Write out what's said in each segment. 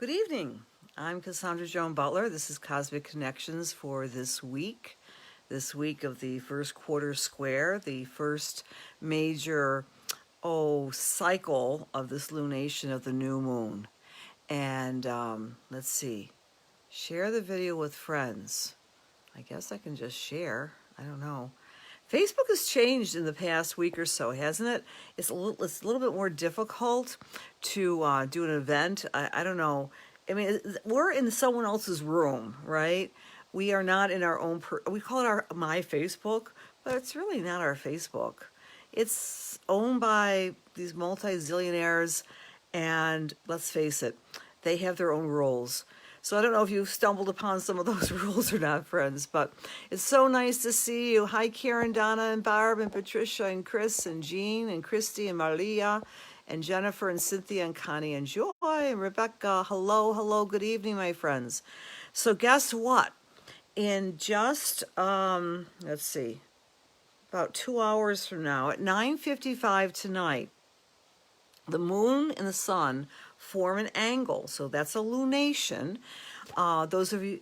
Good evening. I'm Cassandra Joan Butler. This is Cosmic Connections for this week of the first quarter square, the first major cycle of this lunation of the new moon. And let's see, share the video with friends. I guess I can just share. I don't know. Facebook has changed in the past week or so, hasn't it? It's a little bit more difficult to do an event. I don't know. I mean, we're in someone else's room, right? We are not in our own, we call it my Facebook, but it's really not our Facebook. It's owned by these multi-zillionaires, and let's face it, they have their own rules. So I don't know if you've stumbled upon some of those rules or not, friends, but it's so nice to see you. Hi, Karen, Donna, and Barb, and Patricia, and Chris, and Jean, and Christy, and Maria, and Jennifer, and Cynthia, and Connie, and Joy, and Rebecca. Hello, good evening, my friends. So guess what? In just, let's see, about 2 hours from now, at 9:55 tonight, the moon and the sun form an angle, so that's a lunation. Those of you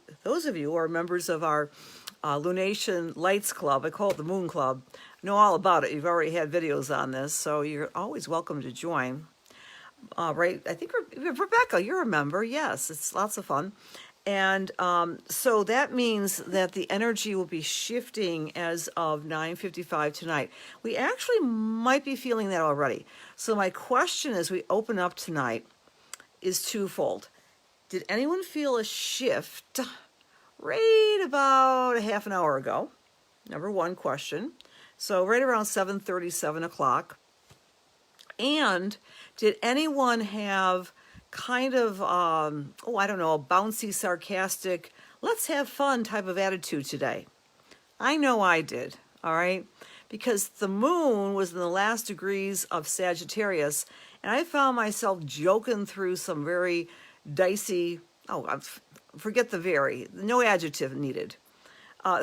who are members of our Lunation Lights Club, I call it the Moon Club, know all about it. You've already had videos on this, so you're always welcome to join. Right? I think Rebecca, you're a member. Yes, it's lots of fun. And so that means that the energy will be shifting as of 9:55 tonight. We actually might be feeling that already. So my question as we open up tonight is twofold. Did anyone feel a shift right about a half an hour ago? Number one question. So right around 7:30, 7 o'clock. And did anyone have kind of, I don't know, a bouncy, sarcastic, let's have fun type of attitude today? I know I did, all right? Because the moon was in the last degrees of Sagittarius, and I found myself joking through some very dicey, forget the very, no adjective needed,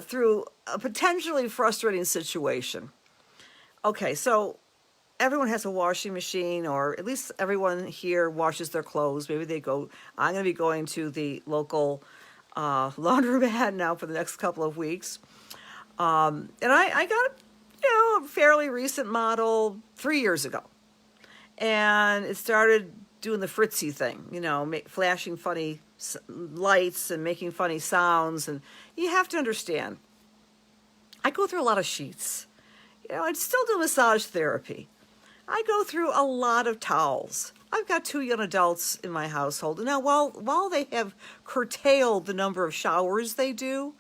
through a potentially frustrating situation. Okay, so everyone has a washing machine, or at least everyone here washes their clothes. Maybe they go, I'm going to be going to the local laundromat now for the next couple of weeks. And I got, a fairly recent model 3 years ago. And it started doing the Fritzy thing, flashing funny lights and making funny sounds. And you have to understand, I go through a lot of sheets. I still do massage therapy. I go through a lot of towels. I've got 2 young adults in my household. Now, while they have curtailed the number of showers they do,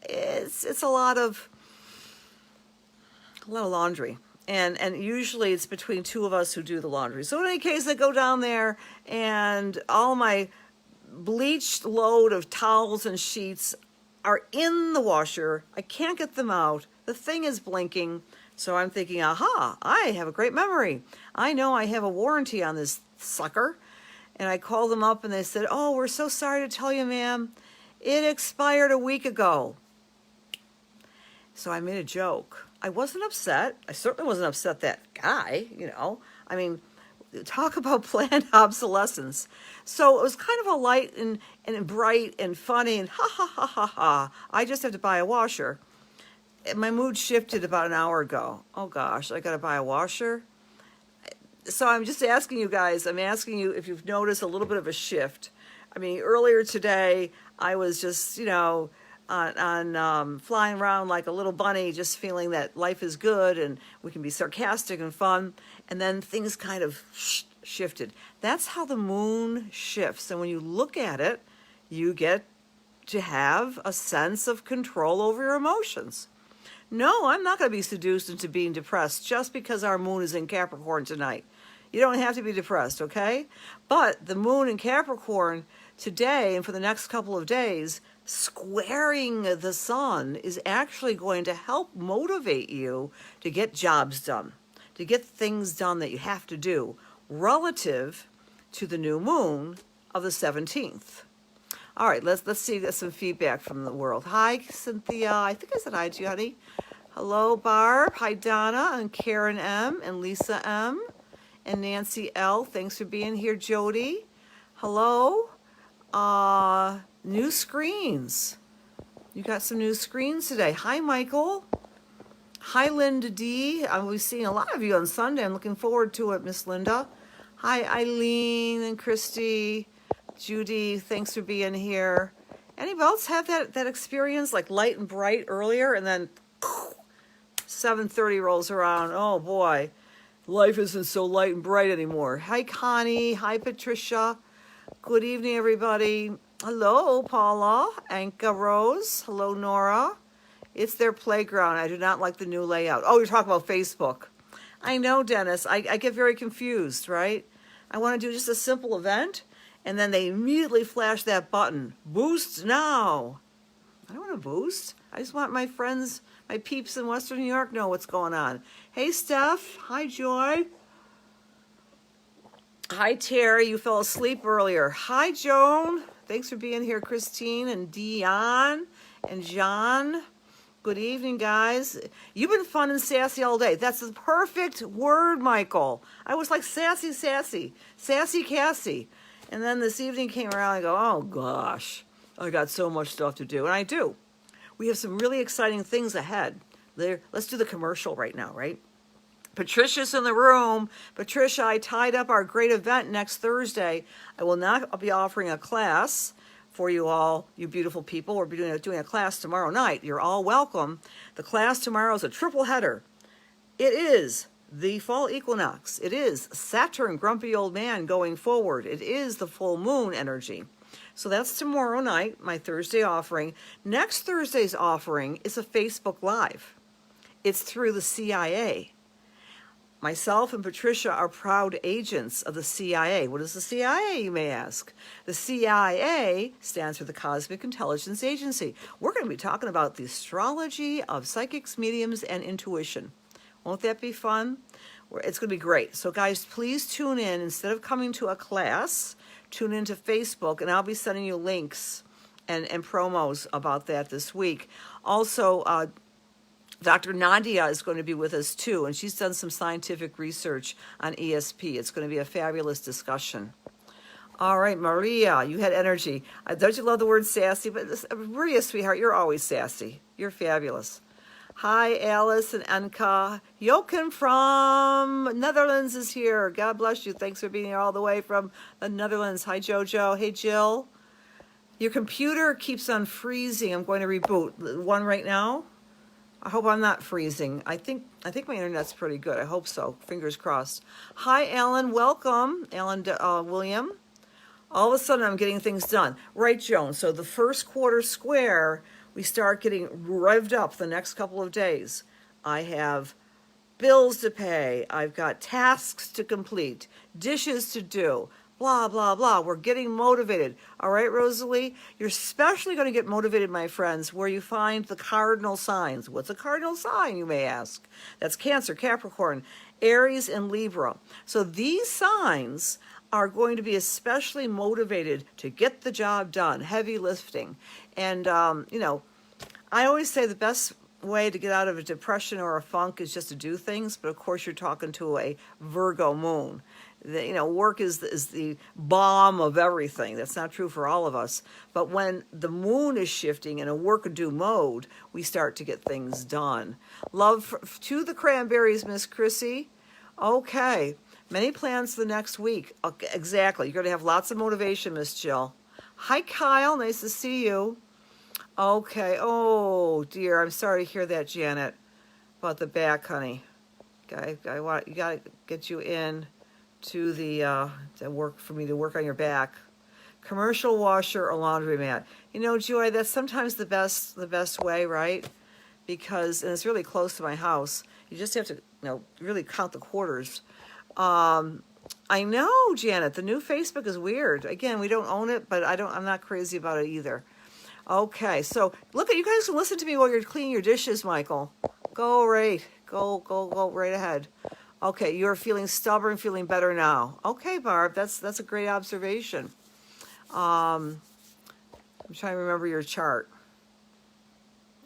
it's a lot of laundry. And usually it's between two of us who do the laundry. So in any case, I go down there and all my bleached load of towels and sheets are in the washer. I can't get them out. The thing is blinking. So I'm thinking, aha, I have a great memory. I know I have a warranty on this sucker. And I called them up and they said, oh, we're so sorry to tell you, ma'am, it expired a week ago. So I made a joke. I wasn't upset. I certainly wasn't upset that guy, I mean, talk about planned obsolescence. So it was kind of a light and bright and funny and ha, ha, ha, ha, ha. I just have to buy a washer. My mood shifted about an hour ago. Oh gosh, I got to buy a washer. So I'm just asking you guys, I'm asking you if you've noticed a little bit of a shift. I mean, earlier today, I was just, on flying around like a little bunny, just feeling that life is good and we can be sarcastic and fun. And then things kind of shifted. That's how the moon shifts. And when you look at it, you get to have a sense of control over your emotions. No, I'm not going to be seduced into being depressed just because our moon is in Capricorn tonight. You don't have to be depressed, okay? But the moon in Capricorn today and for the next couple of days, squaring the sun is actually going to help motivate you to get jobs done, to get things done that you have to do relative to the new moon of the 17th. All right, let's see, get some feedback from the world. Hi, Cynthia. I think I said hi to you, honey. Hello, Barb. Hi, Donna and Karen M. and Lisa M. and Nancy L. Thanks for being here, Jody. Hello. New screens. You got some new screens today. Hi, Michael. Hi, Linda D. I will be seeing a lot of you on Sunday. I'm looking forward to it, Miss Linda. Hi, Eileen and Christy. Judy, thanks for being here. Anybody else have that experience, like light and bright earlier, and then 7:30 rolls around? Oh, boy. Life isn't so light and bright anymore. Hi, Connie. Hi, Patricia. Good evening, everybody. Hello, Paula. Anka Rose. Hello, Nora. It's their playground. I do not like the new layout. Oh, you're talking about Facebook. I know, Dennis. I get very confused, right? I want to do just a simple event, and then they immediately flash that button. Boost now. I don't want to boost. I just want my friends, my peeps in Western New York know what's going on. Hey, Steph. Hi, Joy. Hi, Terry. You fell asleep earlier. Hi, Joan. Thanks for being here, Christine and Dion and John. Good evening, guys. You've been fun and sassy all day. That's the perfect word, Michael. I was like sassy, Cassie. And then this evening came around and I go, oh, gosh, I got so much stuff to do. And I do. We have some really exciting things ahead. Let's do the commercial right now, right? Patricia's in the room. Patricia, I tied up our great event next Thursday. I will not be offering a class for you all, you beautiful people. We're doing a class tomorrow night. You're all welcome. The class tomorrow is a triple header. It is the fall equinox. It is Saturn, grumpy old man, going forward. It is the full moon energy. So that's tomorrow night, my Thursday offering. Next Thursday's offering is a Facebook Live. It's through the CIA. Myself and Patricia are proud agents of the CIA. What is the CIA, you may ask? The CIA stands for the Cosmic Intelligence Agency. We're going to be talking about the astrology of psychics, mediums, and intuition. Won't that be fun? It's going to be great. So guys, please tune in. Instead of coming to a class, tune into Facebook, and I'll be sending you links and promos about that this week. Also, Dr. Nadia is going to be with us too, and she's done some scientific research on ESP. It's going to be a fabulous discussion. All right, Maria, you had energy. Don't you love the word sassy? But Maria, sweetheart, you're always sassy. You're fabulous. Hi, Alice and Anka. Jochen from Netherlands is here. God bless you. Thanks for being here all the way from the Netherlands. Hi, Jojo. Hey, Jill. Your computer keeps on freezing. I'm going to reboot. One right now. I hope I'm not freezing. I think my internet's pretty good. I hope so. Fingers crossed. Hi, Alan. Welcome. Alan William. All of a sudden, I'm getting things done. Right, Joan. So the first quarter square, we start getting revved up the next couple of days. I have bills to pay. I've got tasks to complete, dishes to do, blah, blah, blah. We're getting motivated. All right, Rosalie? You're especially going to get motivated, my friends, where you find the cardinal signs. What's a cardinal sign, you may ask? That's Cancer, Capricorn, Aries, and Libra. So these signs are going to be especially motivated to get the job done, heavy lifting. And, I always say the best way to get out of a depression or a funk is just to do things. But, of course, you're talking to a Virgo moon. Work is the bomb of everything. That's not true for all of us. But when the moon is shifting in a work-a-do mode, we start to get things done. Love to the cranberries, Miss Chrissy. Okay. Many plans for the next week. Okay, exactly. You're going to have lots of motivation, Miss Jill. Hi, Kyle. Nice to see you. Okay. Oh, dear. I'm sorry to hear that, Janet, about the back, honey. You got to get you in to the to work on your back. Commercial washer or laundromat. Joy, that's sometimes the best way, right? Because, and it's really close to my house. You just have to, really count the quarters. I know, Janet, the new Facebook is weird. Again, we don't own it, but I'm not crazy about it either. Okay, so look, you guys can listen to me while you're cleaning your dishes, Michael. Go right ahead. Okay, you're feeling stubborn, feeling better now. Okay, Barb, that's a great observation. I'm trying to remember your chart.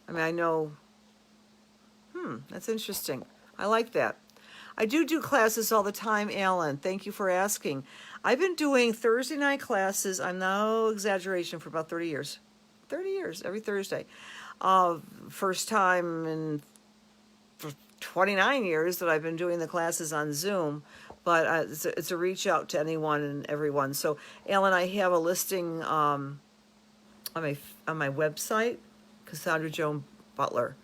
I know. That's interesting. I like that. I do classes all the time, Alan. Thank you for asking. I've been doing Thursday night classes, I'm no exaggeration, for about 30 years. 30 years, every Thursday. First time in 29 years that I've been doing the classes on Zoom, but it's a reach out to anyone and everyone. So, Alan, I have a listing on my website, Cassandra Joan Butler.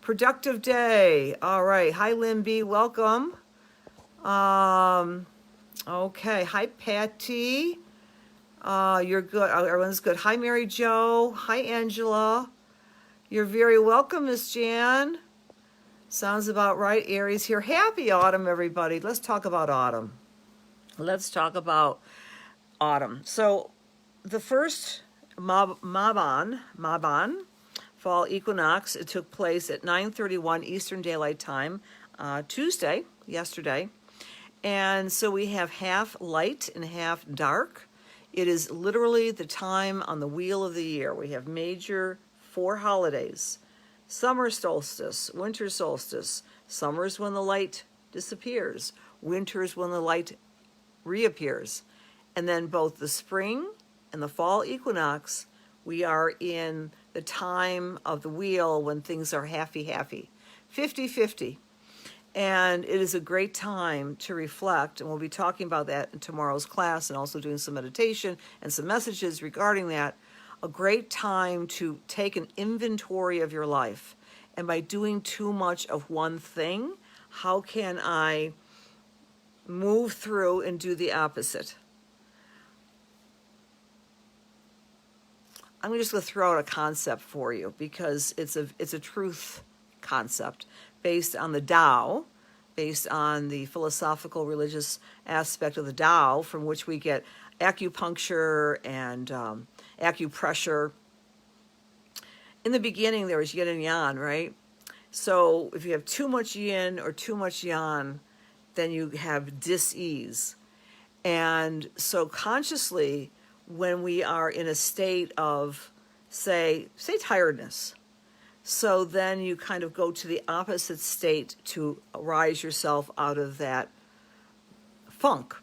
Productive day. All right. Hi, Lynn B. Welcome. Okay. Hi, Patty. You're good. Everyone's good. Hi, Mary Jo. Hi, Angela. You're very welcome, Miss Jan. Sounds about right. Aries here. Happy autumn, everybody. Let's talk about autumn. Let's talk about autumn. So the first Maban, fall equinox, it took place at 9:31 Eastern Daylight Time, Tuesday, yesterday. And so we have half light and half dark. It is literally the time on the wheel of the year. We have major 4 holidays. Summer solstice, winter solstice. Summer is when the light disappears. Winter is when the light reappears. And then both the spring and the fall equinox, we are in the time of the wheel when things are happy, 50-50. And it is a great time to reflect, and we'll be talking about that in tomorrow's class and also doing some meditation and some messages regarding that. A great time to take an inventory of your life. And by doing too much of one thing, how can I move through and do the opposite? I'm just going to throw out a concept for you because it's a truth concept based on the Tao, based on the philosophical religious aspect of the Tao, from which we get acupuncture and acupressure. In the beginning, there was yin and yang, right? So if you have too much yin or too much yang, then you have dis-ease. And so consciously, when we are in a state of, say tiredness, so then you kind of go to the opposite state to rise yourself out of that funk.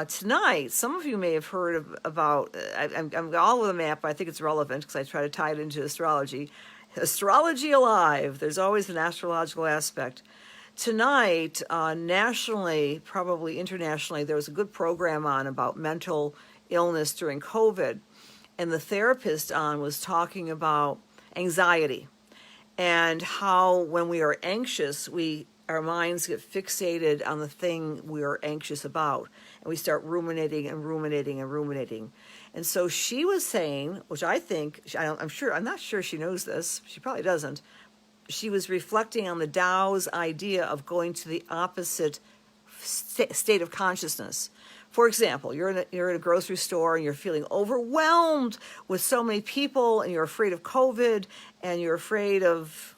Tonight, some of you may have heard about, I'm all over the map, but I think it's relevant because I try to tie it into astrology. Astrology alive. There's always an astrological aspect. Tonight, nationally, probably internationally, there was a good program on about mental illness during COVID. And the therapist on was talking about anxiety and how when we are anxious, our minds get fixated on the thing we are anxious about. And we start ruminating and ruminating and ruminating. And so she was saying, which I think, I'm not sure she knows this. She probably doesn't. She was reflecting on the Tao's idea of going to the opposite state of consciousness. For example, you're in a grocery store and you're feeling overwhelmed with so many people and you're afraid of COVID and you're afraid of,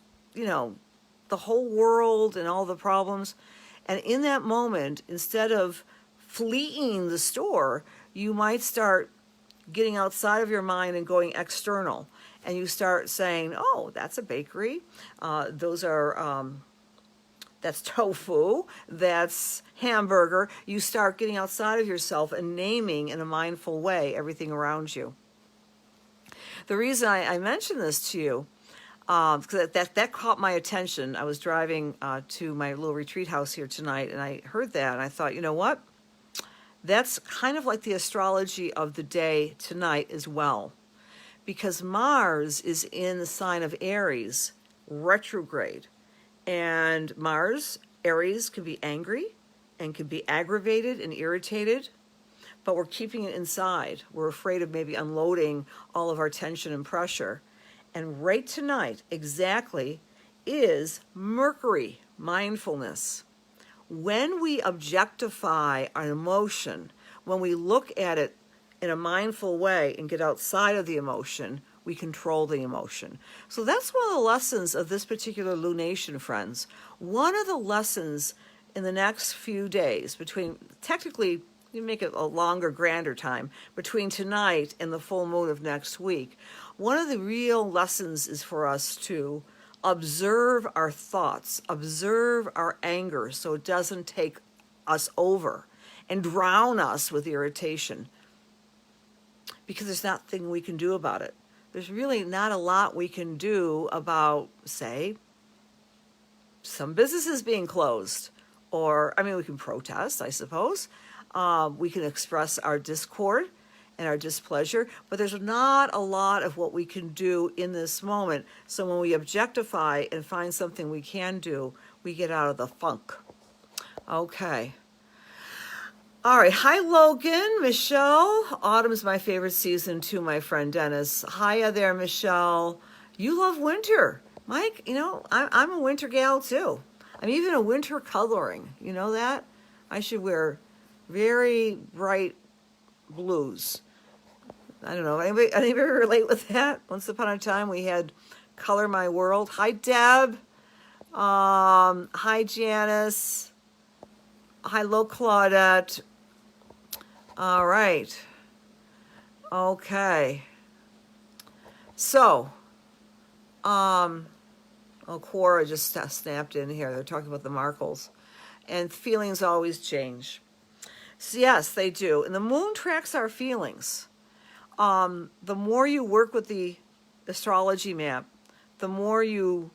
the whole world and all the problems. And in that moment, instead of fleeing the store, you might start getting outside of your mind and going external. And you start saying, oh, that's a bakery. That's tofu. That's hamburger. You start getting outside of yourself and naming in a mindful way everything around you. The reason I mention this to you, because that caught my attention. I was driving to my little retreat house here tonight, and I heard that, and I thought, you know what? That's kind of like the astrology of the day tonight as well. Because Mars is in the sign of Aries, retrograde. And Mars, Aries, can be angry and can be aggravated and irritated, but we're keeping it inside. We're afraid of maybe unloading all of our tension and pressure. And right tonight, exactly, is Mercury, mindfulness. When we objectify an emotion, when we look at it in a mindful way and get outside of the emotion, we control the emotion. So that's one of the lessons of this particular lunation, friends. One of the lessons in the next few days, technically, you make it a longer, grander time, between tonight and the full moon of next week. One of the real lessons is for us to observe our thoughts, observe our anger so it doesn't take us over and drown us with irritation, because there's nothing we can do about it. There's really not a lot we can do about, say, some businesses being closed. Or, I mean, we can protest, I suppose. We can express our discord and our displeasure, but there's not a lot of what we can do in this moment. So when we objectify and find something we can do, we get out of the funk. Okay. All right. Hi, Logan, Michelle. Autumn's my favorite season too, my friend Dennis. Hiya there, Michelle. You love winter. Mike, you know, I'm a winter gal too. I'm even a winter coloring. You know that? I should wear very bright blues. I don't know. Anybody relate with that? Once upon a time, we had Color My World. Hi, Deb. Hi, Janice. Hi, Lo Claudette. All right. Okay. So, Quora just snapped in here. They're talking about the Markles. And feelings always change. So yes, they do. And the moon tracks our feelings. The more you work with the astrology map, the more you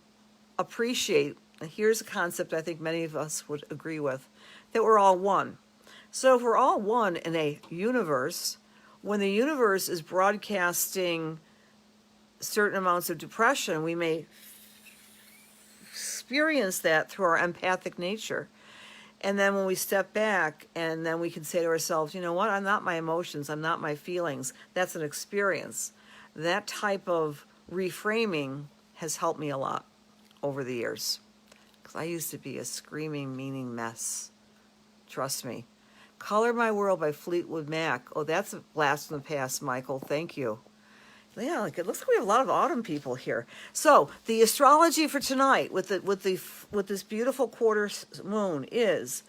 appreciate, and here's a concept I think many of us would agree with, that we're all one. So if we're all one in a universe, when the universe is broadcasting certain amounts of depression, we may experience that through our empathic nature. And then when we step back, and then we can say to ourselves, you know what, I'm not my emotions, I'm not my feelings. That's an experience. That type of reframing has helped me a lot over the years. Because I used to be a screaming, meaning mess. Trust me. Color My World by Fleetwood Mac. Oh, that's a blast from the past, Michael. Thank you. Yeah, it looks like we have a lot of autumn people here. So the astrology for tonight with this beautiful quarter moon is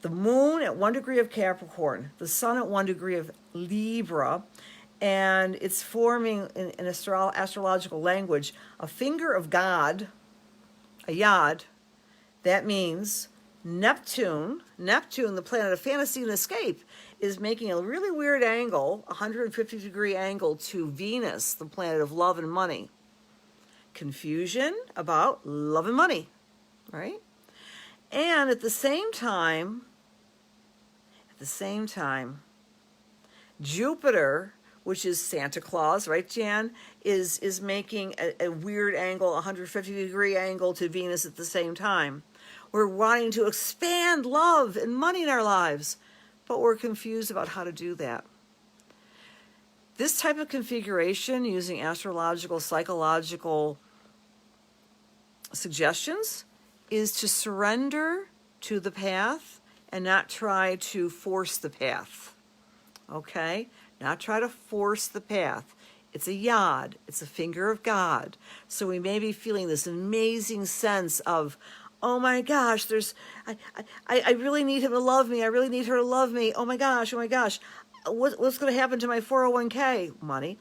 the moon at 1 degree of Capricorn, the sun at 1 degree of Libra, and it's forming in astrological language a finger of God, a yod. That means Neptune, the planet of fantasy and escape, is making a really weird angle, 150-degree angle to Venus, the planet of love and money. Confusion about love and money, right? And at the same time, Jupiter, which is Santa Claus, right, Jan, is making a weird angle, 150-degree angle to Venus at the same time. We're wanting to expand love and money in our lives, but we're confused about how to do that. This type of configuration, using astrological, psychological suggestions, is to surrender to the path and not try to force the path. Okay? Not try to force the path. It's a yod. It's a finger of God. So we may be feeling this amazing sense of, oh my gosh, I really need him to love me. I really need her to love me. Oh my gosh. What's going to happen to my 401k? Money,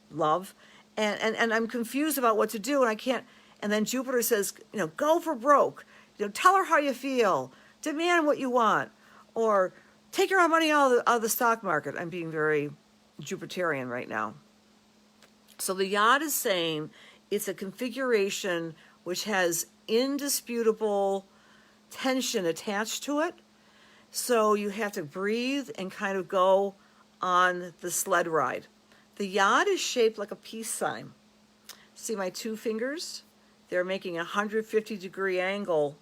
love. And I'm confused about what to do, and I can't. And then Jupiter says, go for broke. Tell her how you feel. Demand what you want. Or take your money out of the stock market. I'm being very Jupiterian right now. So the yod is saying it's a configuration which has indisputable tension attached to it. So you have to breathe and kind of go on the sled ride. The yod is shaped like a peace sign. See my two fingers? They're making a 150-degree angle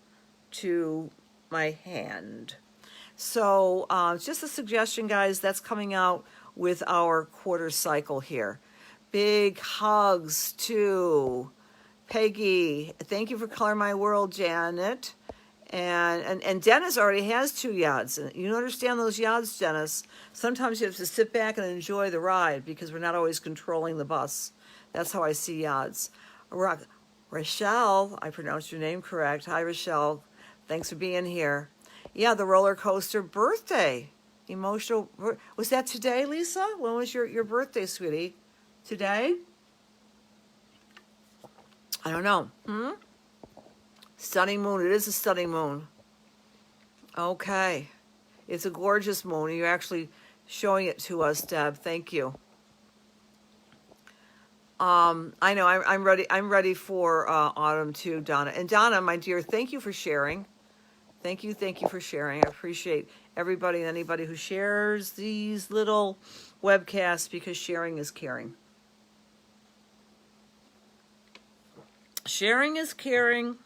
to my hand. So just a suggestion, guys, that's coming out with our quarter cycle here. Big hugs to Peggy. Thank you for Color My World, Janet. And Dennis already has 2 yods. You understand those yods, Dennis. Sometimes you have to sit back and enjoy the ride because we're not always controlling the bus. That's how I see yods. Rochelle, I pronounced your name correct. Hi, Rochelle. Thanks for being here. Yeah, the roller coaster birthday. Emotional. Was that today, Lisa? When was your birthday, sweetie? Today? I don't know. Stunning moon. It is a stunning moon. Okay. It's a gorgeous moon. You're actually showing it to us, Deb. Thank you. I know. I'm ready. I'm ready for autumn too, Donna. And Donna, my dear, thank you for sharing. Thank you for sharing. I appreciate everybody and anybody who shares these little webcasts, because sharing is caring. Sharing is caring.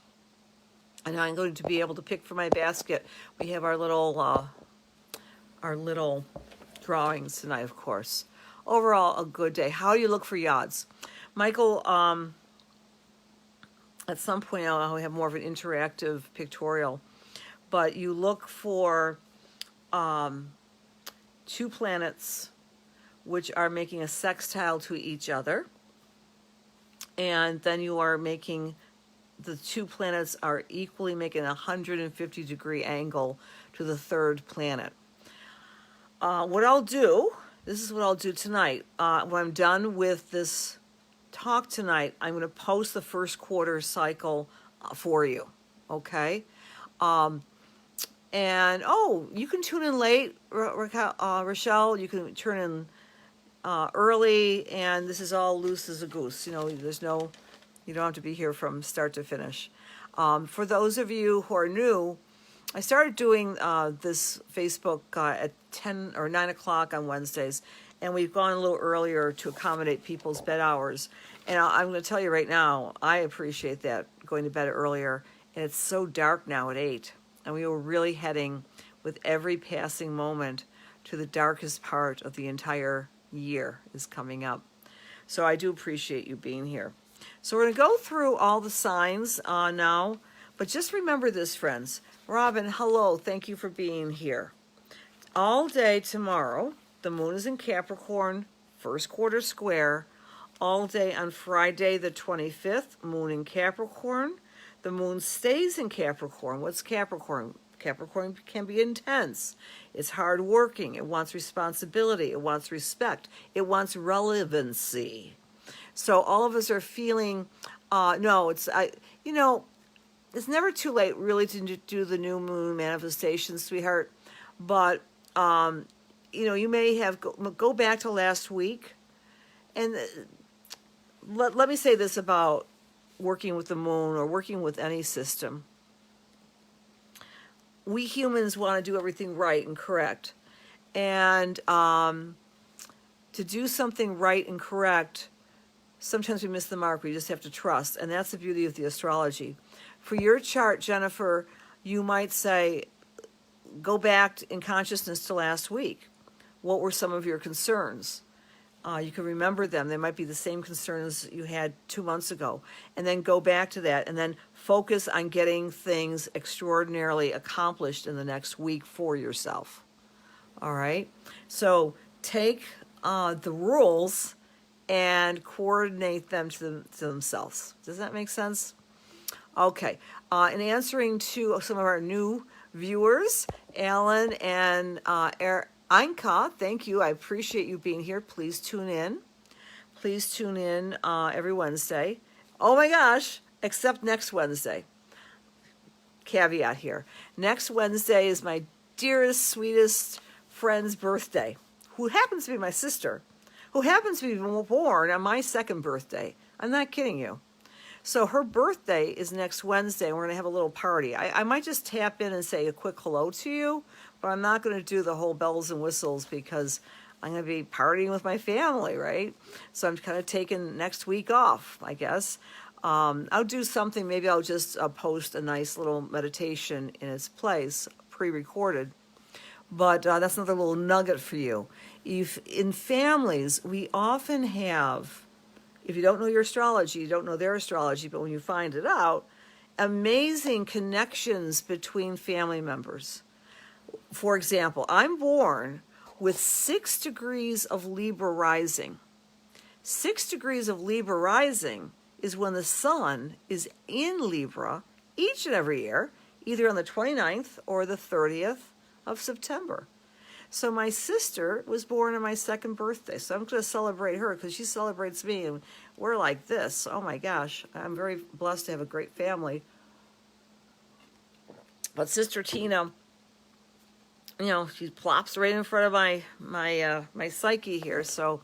And I'm going to be able to pick for my basket. We have our little drawings tonight, of course. Overall, a good day. How do you look for yachts? Michael, at some point I'll have more of an interactive pictorial. But you look for 2 planets which are making a sextile to each other. And then you are making, the 2 planets are equally making a 150-degree angle to the 3rd planet. What I'll do, this is what I'll do tonight. When I'm done with this talk tonight, I'm going to post the first quarter cycle for you. Okay? And, you can tune in late, Rochelle. You can turn in early, and this is all loose as a goose. You know, you don't have to be here from start to finish. For those of you who are new, I started doing this Facebook at 10 or 9 o'clock on Wednesdays, and we've gone a little earlier to accommodate people's bed hours. And I'm going to tell you right now, I appreciate that, going to bed earlier. And it's so dark now at 8. And we were really heading, with every passing moment, to the darkest part of the entire year is coming up. So I do appreciate you being here. So we're going to go through all the signs now. But just remember this, friends. Robin, hello. Thank you for being here. All day tomorrow, the moon is in Capricorn, first quarter square. All day on Friday, the 25th, moon in Capricorn. The moon stays in Capricorn. What's Capricorn? Capricorn can be intense. It's hardworking. It wants responsibility. It wants respect. It wants relevancy. So all of us are feeling, it's never too late really to do the new moon manifestation, sweetheart. But, you may have, go back to last week. And let me say this about working with the moon or working with any system. We humans want to do everything right and correct. And to do something right and correct, sometimes we miss the mark. We just have to trust. And that's the beauty of the astrology. For your chart, Jennifer, you might say, go back in consciousness to last week. What were some of your concerns? You can remember them. They might be the same concerns you had 2 months ago. And then go back to that and then focus on getting things extraordinarily accomplished in the next week for yourself. All right? So take the rules and coordinate them to themselves. Does that make sense? Okay. In answering to some of our new viewers, Alan and Anka, thank you. I appreciate you being here. Please tune in. Please tune in every Wednesday. Oh my gosh, except next Wednesday. Caveat here. Next Wednesday is my dearest, sweetest friend's birthday, who happens to be my sister, who happens to be born on my 2nd birthday. I'm not kidding you. So her birthday is next Wednesday, and we're going to have a little party. I might just tap in and say a quick hello to you, but I'm not going to do the whole bells and whistles because I'm going to be partying with my family, right? So I'm kind of taking next week off, I guess. I'll do something. Maybe I'll just post a nice little meditation in its place, pre-recorded. But that's another little nugget for you. In families, we often have, if you don't know your astrology, you don't know their astrology, but when you find it out, amazing connections between family members. For example, I'm born with 6 degrees of Libra rising. 6 degrees of Libra rising is when the sun is in Libra each and every year, either on the 29th or the 30th of September. So my sister was born on my second birthday, so I'm going to celebrate her because she celebrates me, and we're like this. Oh my gosh, I'm very blessed to have a great family. But Sister Tina, you know, she plops right in front of my psyche here, so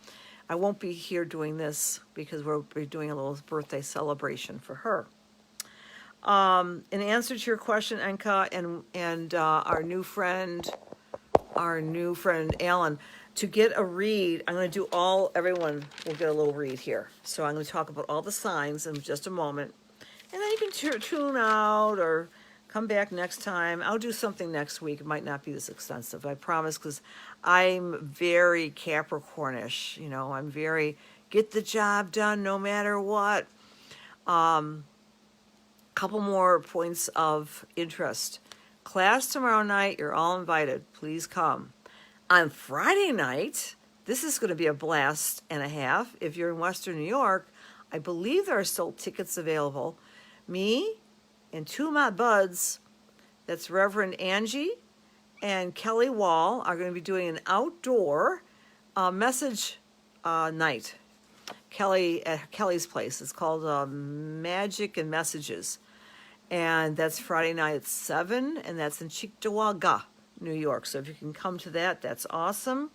I won't be here doing this because we'll be doing a little birthday celebration for her. In answer to your question, Enka, and our new friend Alan, to get a read, I'm going to do everyone will get a little read here. So I'm going to talk about all the signs in just a moment. And then you can tune out or come back next time. I'll do something next week. It might not be this extensive, I promise, because I'm very Capricornish. You know, I'm very get the job done no matter what. Couple more points of interest. Class tomorrow night, you're all invited. Please come. On Friday night, this is going to be a blast and a half. If you're in Western New York, I believe there are still tickets available. Me and two of my buds, that's Reverend Angie and Kelly Wall, are going to be doing an outdoor message night. At Kelly's place. It's called Magic and Messages. And that's Friday night at 7, and that's in Cheektowaga, New York. So if you can come to that, that's awesome.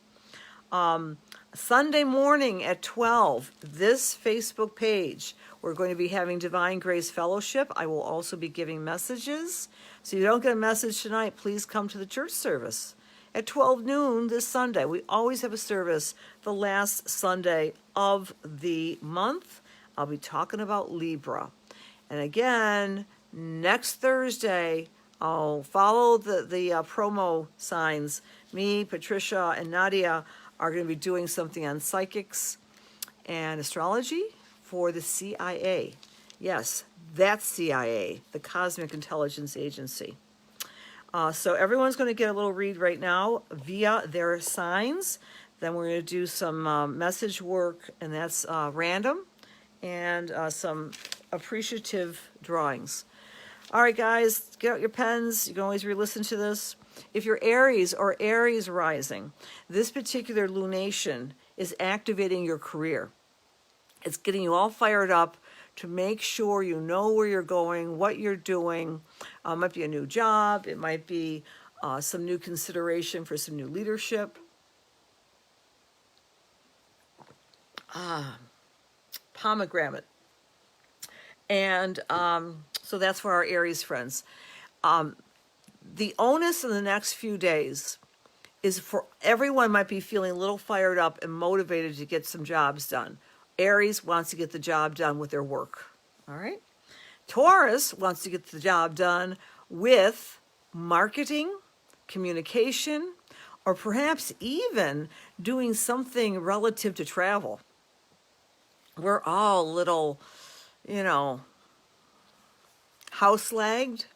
Sunday morning at 12, this Facebook page, we're going to be having Divine Grace Fellowship. I will also be giving messages. So you don't get a message tonight, please come to the church service at 12 noon this Sunday. We always have a service the last Sunday of the month. I'll be talking about Libra. And again, next Thursday, I'll follow the promo signs. Me, Patricia, and Nadia are going to be doing something on psychics and astrology for the CIA. Yes, that's CIA, the Cosmic Intelligence Agency. So everyone's going to get a little read right now via their signs. Then we're going to do some message work, and that's random, and some appreciative drawings. All right, guys, get out your pens. You can always re-listen to this. If you're Aries or Aries rising, this particular lunation is activating your career. It's getting you all fired up to make sure you know where you're going, what you're doing. It might be a new job. It might be some new consideration for some new leadership. Pomegranate. And so that's for our Aries friends. The onus in the next few days is for everyone might be feeling a little fired up and motivated to get some jobs done. Aries wants to get the job done with their work. All right. Taurus wants to get the job done with marketing, communication, or perhaps even doing something relative to travel. We're all a little, house-lagged,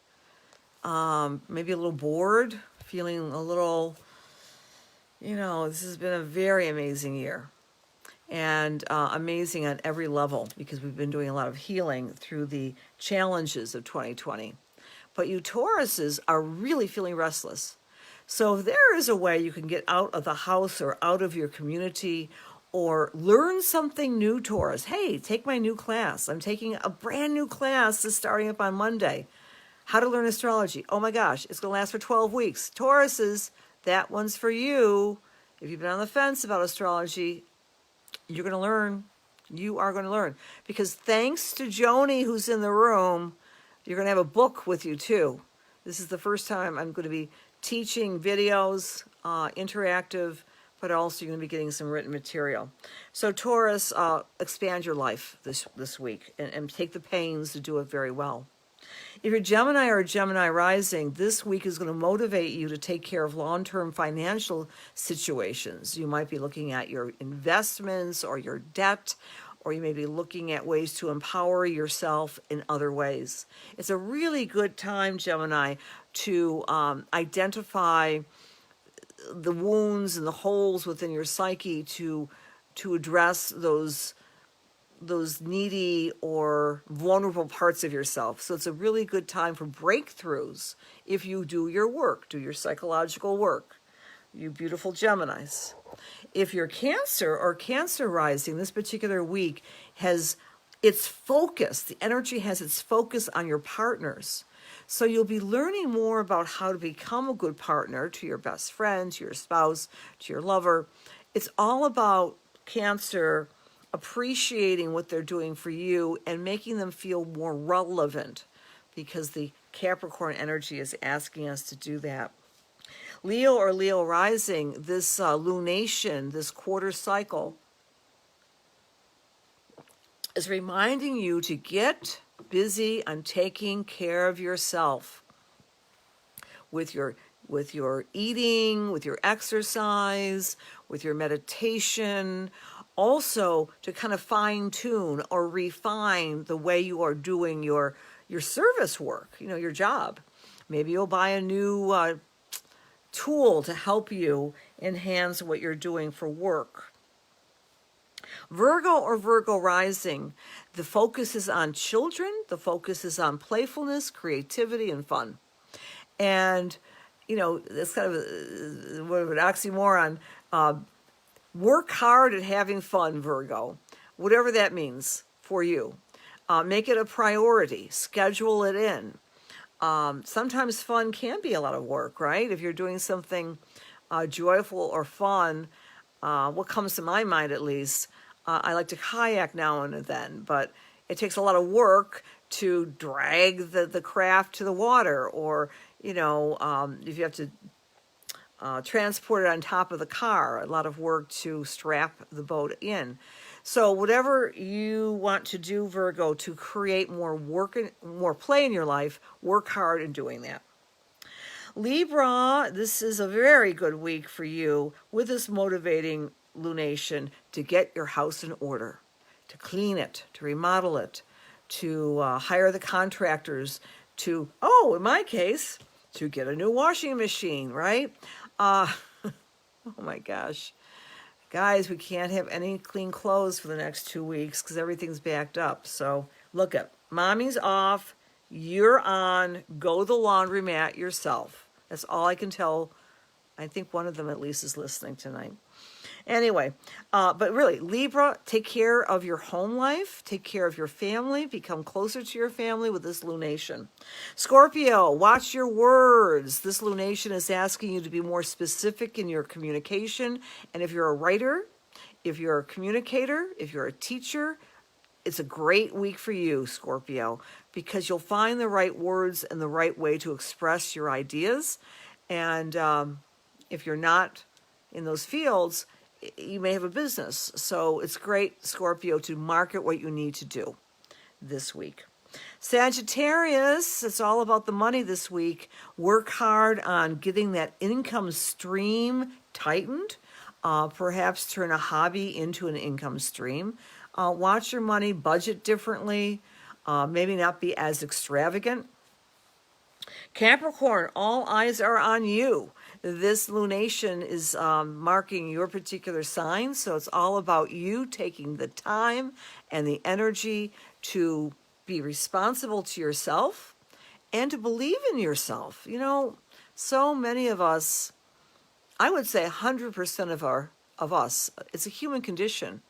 maybe a little bored, feeling a little, this has been a very amazing year. And amazing on every level because we've been doing a lot of healing through the challenges of 2020. But you Tauruses are really feeling restless. So if there is a way you can get out of the house or out of your community or learn something new, Taurus, hey, take my new class. I'm taking a brand new class that's starting up on Monday. How to learn astrology. Oh my gosh, it's going to last for 12 weeks. Tauruses, that one's for you. If you've been on the fence about astrology, you're going to learn. You are going to learn. Because thanks to Joni, who's in the room, you're going to have a book with you too. This is the first time I'm going to be teaching videos, interactive, but also you're going to be getting some written material. So Taurus, expand your life this week and take the pains to do it very well. If you're Gemini or Gemini rising, this week is going to motivate you to take care of long-term financial situations. You might be looking at your investments or your debt, or you may be looking at ways to empower yourself in other ways. It's a really good time, Gemini, to identify the wounds and the holes within your psyche to address those needy or vulnerable parts of yourself. So it's a really good time for breakthroughs if you do your work, do your psychological work. you beautiful Geminis. If you're Cancer or Cancer rising, this particular week has its focus, the energy has its focus on your partners. So you'll be learning more about how to become a good partner to your best friend, to your spouse, to your lover. It's all about Cancer appreciating what they're doing for you and making them feel more relevant, because the Capricorn energy is asking us to do that. Leo or Leo rising, this lunation, this quarter cycle, is reminding you to get busy on taking care of yourself with your eating, with your exercise, with your meditation. Also, to kind of fine tune or refine the way you are doing your service work, your job. Maybe you'll buy a new tool to help you enhance what you're doing for work. Virgo or Virgo rising, the focus is on children, the focus is on playfulness, creativity, and fun. And, it's kind of an oxymoron. Work hard at having fun, Virgo, whatever that means for you. Make it a priority, schedule it in. Sometimes fun can be a lot of work, right? If you're doing something joyful or fun, what comes to my mind at least, I like to kayak now and then, but it takes a lot of work to drag the craft to the water, or, if you have to transport it on top of the car, a lot of work to strap the boat in. So whatever you want to do, Virgo, to create more play in your life, work hard in doing that. Libra, this is a very good week for you with this motivating lunation to get your house in order, to clean it, to remodel it, to hire the contractors, to, in my case, to get a new washing machine, right? Oh my gosh. Guys, we can't have any clean clothes for the next 2 weeks because everything's backed up. So look at, mommy's off, you're on, go to the laundromat yourself. That's all I can tell. I think one of them at least is listening tonight. Anyway, but really, Libra, take care of your home life, take care of your family, become closer to your family with this lunation. Scorpio, watch your words. This lunation is asking you to be more specific in your communication. And if you're a writer, if you're a communicator, if you're a teacher, it's a great week for you, Scorpio, because you'll find the right words and the right way to express your ideas. And if you're not in those fields, you may have a business. So it's great, Scorpio, to market what you need to do this week. Sagittarius, it's all about the money this week. Work hard on getting that income stream tightened. Perhaps turn a hobby into an income stream. Watch your money, budget differently. Maybe not be as extravagant. Capricorn, all eyes are on you. This lunation is marking your particular sign, so it's all about you taking the time and the energy to be responsible to yourself and to believe in yourself. So many of us, I would say 100% of us, it's a human condition,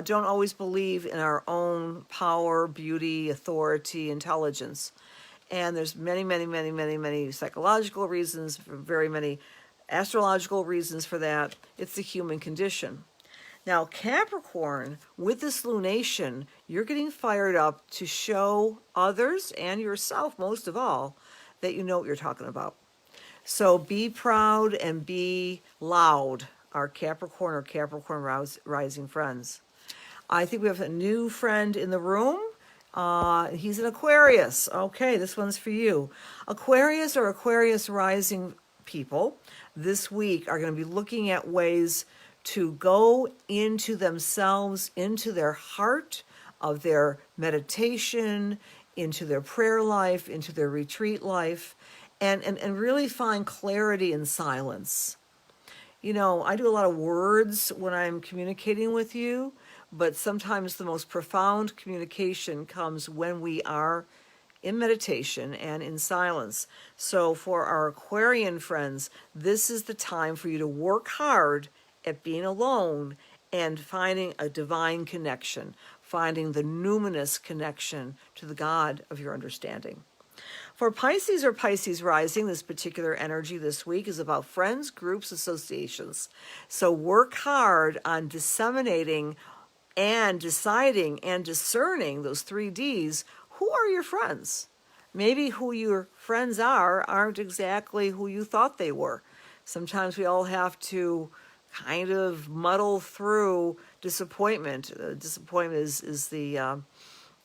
don't always believe in our own power, beauty, authority, intelligence. And there's many psychological reasons, very many astrological reasons for that. It's the human condition. Now, Capricorn, with this lunation, you're getting fired up to show others and yourself, most of all, that you know what you're talking about. So be proud and be loud, our Capricorn or Capricorn rising friends. I think we have a new friend in the room. He's an Aquarius. Okay, this one's for you. Aquarius or Aquarius rising people this week are going to be looking at ways to go into themselves, into their heart of their meditation, into their prayer life, into their retreat life, and really find clarity in silence. I do a lot of words when I'm communicating with you, but sometimes the most profound communication comes when we are in meditation and in silence. So for our Aquarian friends, this is the time for you to work hard at being alone and finding a divine connection, finding the numinous connection to the God of your understanding. For Pisces or Pisces rising, this particular energy this week is about friends, groups, associations. So work hard on disseminating and deciding and discerning those 3Ds. Who are your friends? Maybe who your friends aren't exactly who you thought they were. Sometimes we all have to kind of muddle through disappointment. Disappointment is the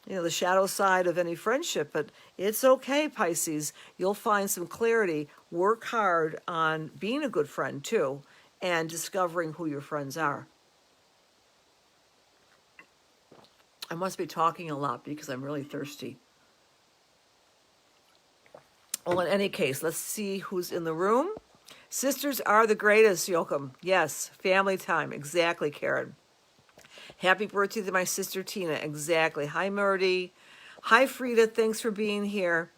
the shadow side of any friendship, but it's okay, Pisces. You'll find some clarity. Work hard on being a good friend too, and discovering who your friends are. I must be talking a lot because I'm really thirsty. Well, in any case, let's see who's in the room. Sisters are the greatest, Joachim. Yes, family time. Exactly, Karen. Happy birthday to my sister Tina. Exactly. Hi, Murdy. Hi, Frida. Thanks for being here.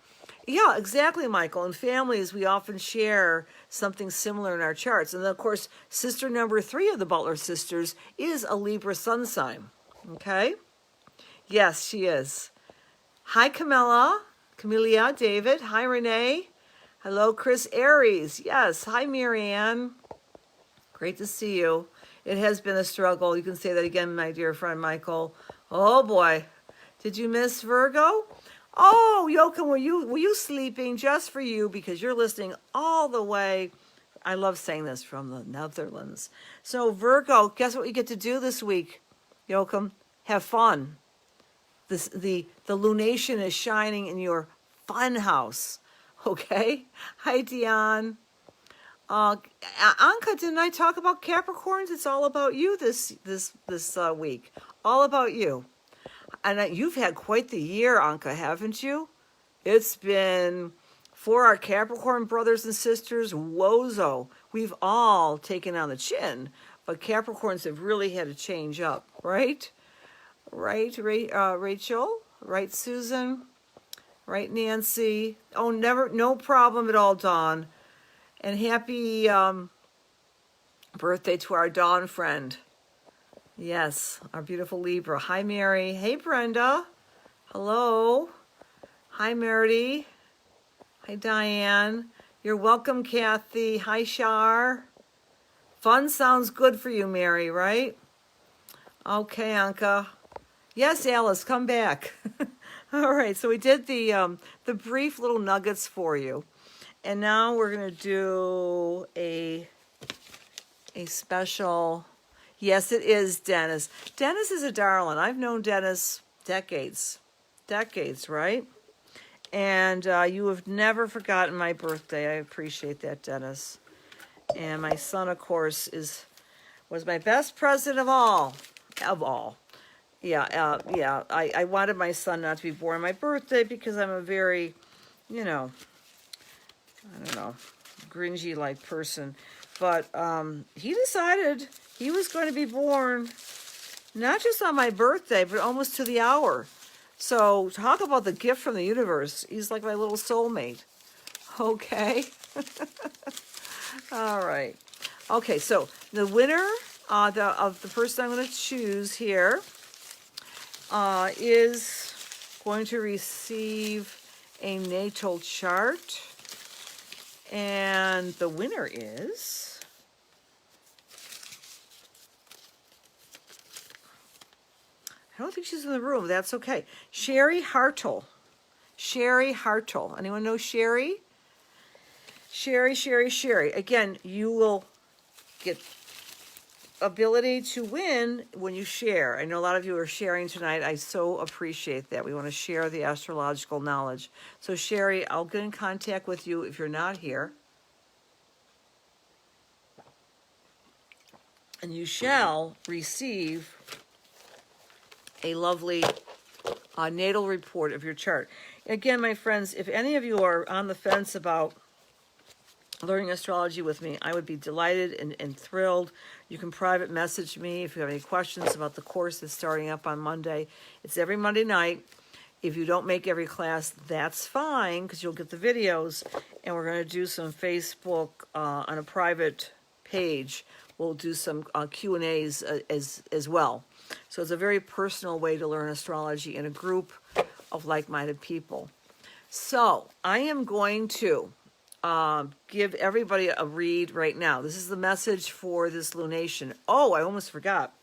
Yeah, exactly, Michael. In families, we often share something similar in our charts. And then, of course, sister number 3 of the Butler sisters is a Libra sun sign. Okay? Yes, she is. Hi, Camelia, David. Hi, Renee. Hello, Chris Aries. Yes. Hi, Marianne. Great to see you. It has been a struggle. You can say that again, my dear friend Michael. Oh boy. Did you miss Virgo? Oh, Joachim, were you sleeping just for you because you're listening all the way? I love saying this, from the Netherlands. So Virgo, guess what you get to do this week, Joachim? Have fun. The lunation is shining in your fun house. Okay? Hi, Dion. Anka, didn't I talk about Capricorns? It's all about you this week. All about you. And you've had quite the year, Anka, haven't you? It's been, for our Capricorn brothers and sisters, wozo. We've all taken on the chin, but Capricorns have really had to change up, right? Right, Rachel? Right, Susan? Right, Nancy? Oh, no problem at all, Dawn. And happy birthday to our Dawn friend. Yes, our beautiful Libra. Hi, Mary. Hey, Brenda. Hello. Hi, Meredith. Hi, Diane. You're welcome, Kathy. Hi, Shar. Fun sounds good for you, Mary, right? Okay, Anka. Yes, Alice, come back. All right, so we did the brief little nuggets for you. And now we're going to do a special, yes, it is Dennis. Dennis is a darling. I've known Dennis decades, right? And you have never forgotten my birthday. I appreciate that, Dennis. And my son, of course, was my best present of all. Yeah, I wanted my son not to be born on my birthday because I'm a very, I don't know, Gringy-like person. But he decided he was going to be born not just on my birthday, but almost to the hour. So talk about the gift from the universe. He's like my little soulmate. Okay. All right. Okay, so the winner of the person I'm going to choose here is going to receive a natal chart. And the winner is I don't think she's in the room. That's okay. Sherry Hartle. Sherry Hartle. Anyone know Sherry? Sherry. Again, you will get ability to win when you share. I know a lot of you are sharing tonight. I so appreciate that. We want to share the astrological knowledge. So Sherry, I'll get in contact with you if you're not here. And you shall receive a lovely natal report of your chart. Again, my friends, if any of you are on the fence about learning astrology with me, I would be delighted and thrilled. You can private message me if you have any questions about the course that's starting up on Monday. It's every Monday night. If you don't make every class, that's fine, because you'll get the videos. And we're going to do some Facebook on a private page. We'll do some Q&As as well. So it's a very personal way to learn astrology in a group of like-minded people. So I am going to give everybody a read right now. This is the message for this lunation. Oh, I almost forgot.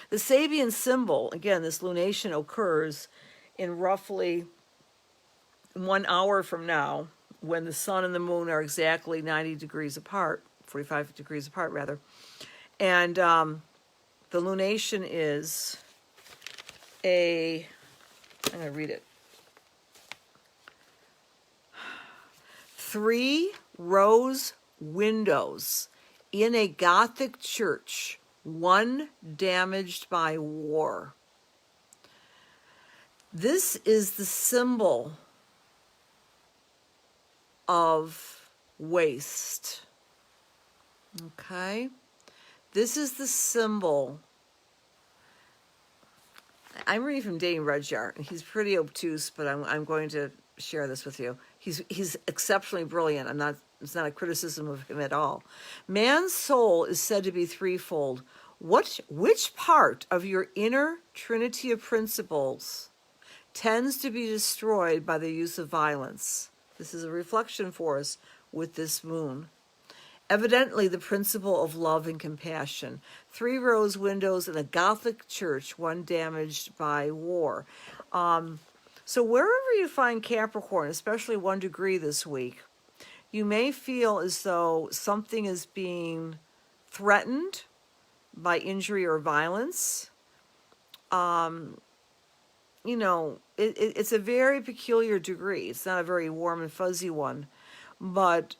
The Sabian symbol, again, this lunation occurs in roughly 1 hour from now, when the sun and the moon are exactly 90 degrees apart, 45 degrees apart rather. And the lunation is I'm going to read it. 3 rose windows in a Gothic church, one damaged by war. This is the symbol of waste. Okay? This is the symbol. I'm reading from Dane Rudyard, and he's pretty obtuse, but I'm going to share this with you. He's exceptionally brilliant. It's not a criticism of him at all. Man's soul is said to be threefold. Which part of your inner trinity of principles tends to be destroyed by the use of violence? This is a reflection for us with this moon. Evidently, the principle of love and compassion. 3 rose windows in a Gothic church, one damaged by war. So wherever you find Capricorn, especially 1 degree this week, you may feel as though something is being threatened by injury or violence. It's a very peculiar degree. It's not a very warm and fuzzy one, but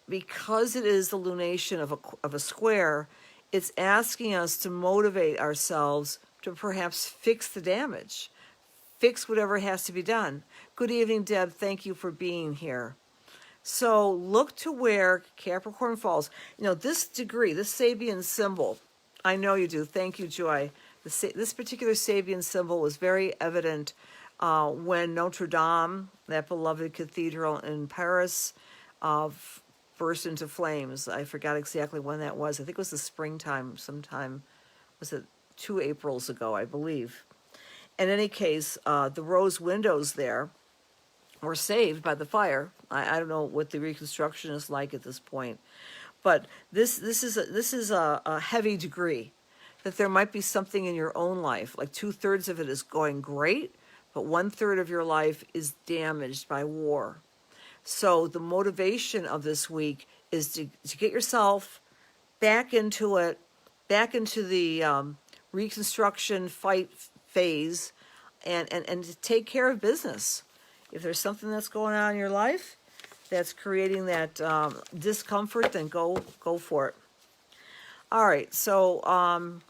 because it is the lunation of a square, it's asking us to motivate ourselves to perhaps fix the damage, fix whatever has to be done. Good evening, Deb. Thank you for being here. So look to where Capricorn falls. This degree, this Sabian symbol, I know you do. Thank you, Joy. This particular Sabian symbol was very evident when Notre Dame, that beloved cathedral in Paris, burst into flames. I forgot exactly when that was. I think it was the springtime sometime. Was it 2 Aprils ago, I believe. In any case, the rose windows there were saved by the fire. I don't know what the reconstruction is like at this point, but this is a heavy degree, that there might be something in your own life, like 2/3 of it is going great, but 1/3 of your life is damaged by war. So the motivation of this week is to get yourself back into it, back into the reconstruction fight phase, and to take care of business. If there's something that's going on in your life that's creating that discomfort, then go for it. All right, so I'm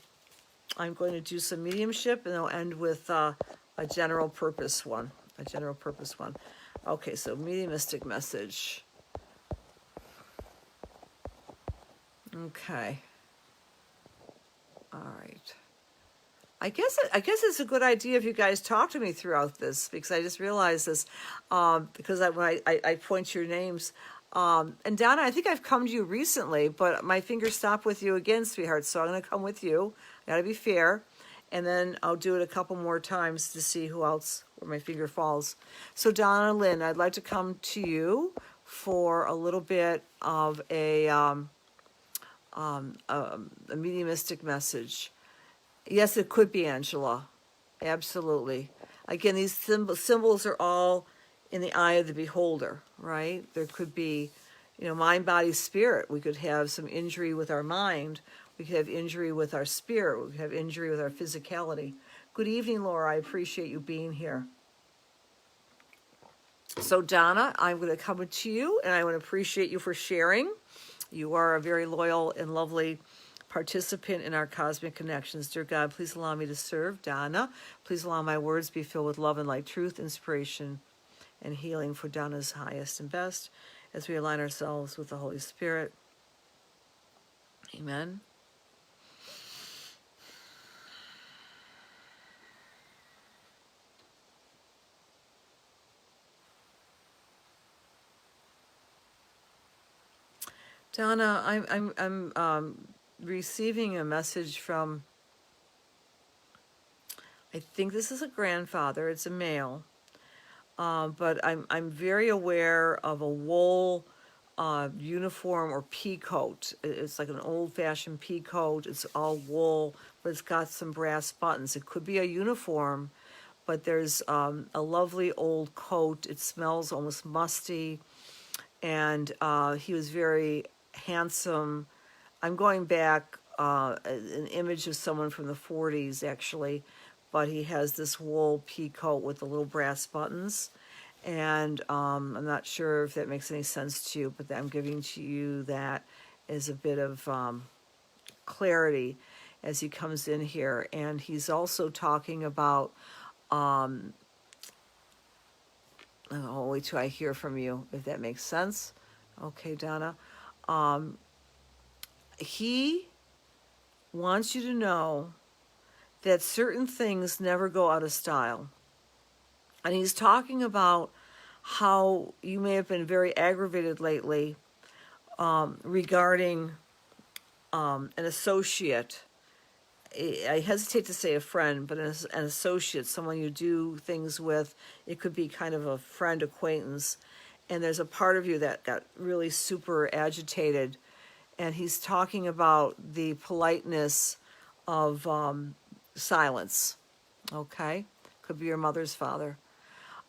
going to do some mediumship, and I'll end with a general purpose one. Okay, so mediumistic message. Okay. All right. I guess it's a good idea if you guys talk to me throughout this, because I just realized this, because when I point your names. And Donna, I think I've come to you recently, but my finger stopped with you again, sweetheart, so I'm going to come with you. I got to be fair. And then I'll do it a couple more times to see who else, where my finger falls. So Donna Lynn, I'd like to come to you for a little bit of a mediumistic message. Yes, it could be Angela. Absolutely. Again, these symbols are all in the eye of the beholder, right? There could be, mind, body, spirit. We could have some injury with our mind. We could have injury with our spirit. We could have injury with our physicality. Good evening, Laura. I appreciate you being here. So, Donna, I'm going to come to you, and I want to appreciate you for sharing. You are a very loyal and lovely participant in our cosmic connections. Dear God, please allow me to serve. Donna, please allow my words be filled with love and light, truth, inspiration, and healing for Donna's highest and best as we align ourselves with the Holy Spirit. Amen. Donna, I'm receiving a message from, I think this is a grandfather. It's a male, but I'm very aware of a wool uniform or pea coat. It's like an old-fashioned pea coat. It's all wool, but it's got some brass buttons. It could be a uniform, but there's a lovely old coat. It smells almost musty, and he was very handsome. I'm going back an image of someone from the 40s, actually, but he has this wool pea coat with the little brass buttons. And I'm not sure if that makes any sense to you, but I'm giving to you that as a bit of clarity as he comes in here. And he's also talking about, oh, wait till I hear from you, if that makes sense. Okay, Donna. He wants you to know that certain things never go out of style. And he's talking about how you may have been very aggravated lately regarding an associate. I hesitate to say a friend, but an associate, someone you do things with. It could be kind of a friend, acquaintance. And there's a part of you that got really super agitated. And he's talking about the politeness of silence. Okay? Could be your mother's father.